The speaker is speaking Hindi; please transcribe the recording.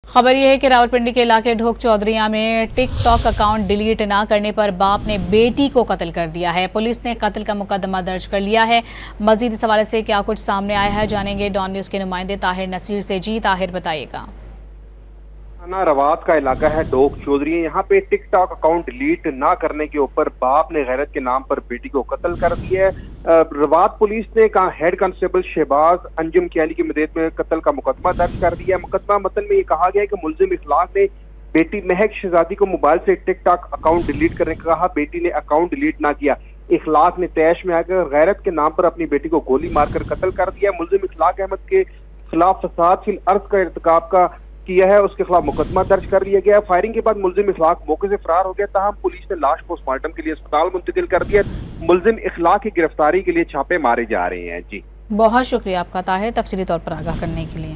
खबर यह है कि रावलपिंडी के इलाके ढोक चौधरिया में टिकटॉक अकाउंट डिलीट ना करने पर बाप ने बेटी को कत्ल कर दिया है। पुलिस ने कत्ल का मुकदमा दर्ज कर लिया है। मजीद इस हवाले से क्या कुछ सामने आया है जानेंगे डॉन न्यूज के नुमाइंदे ताहिर नसीर से। जी ताहिर, बताइएगा। थाना रवात का इलाका है ढोक चौधरी। यहाँ पे टिकटॉक अकाउंट डिलीट ना करने के ऊपर बाप ने गैरत के नाम पर बेटी को कत्ल कर दिया है। रवात पुलिस ने हेड कांस्टेबल शहबाज अंजुम कियाली की मदद में कत्ल का मुकदमा दर्ज कर दिया है। मुकदमा मतन में ये कहा गया है कि मुलजिम इखलाक ने बेटी महक शहजादी को मोबाइल से टिकटॉक अकाउंट डिलीट करने का कहा। बेटी ने अकाउंट डिलीट ना किया। इखलाक ने तैश में आकर गैरत के नाम पर अपनी बेटी को गोली मारकर कत्ल कर दिया। मुलजिम इखलाक अहमद के खिलाफ फसाद फिल अर्ज का इर्तिकाब का किया है, उसके खिलाफ मुकदमा दर्ज कर लिया गया। फायरिंग के बाद मुलजिम इखलाक मौके से फरार हो गया। ताहम पुलिस ने लाश पोस्टमार्टम के लिए अस्पताल मुंतकिल कर दिया। मुलजिम इखलाक की गिरफ्तारी के लिए छापे मारे जा रहे हैं। जी बहुत शुक्रिया आपका ताहिर, तफसीली तौर पर आगाह करने के लिए।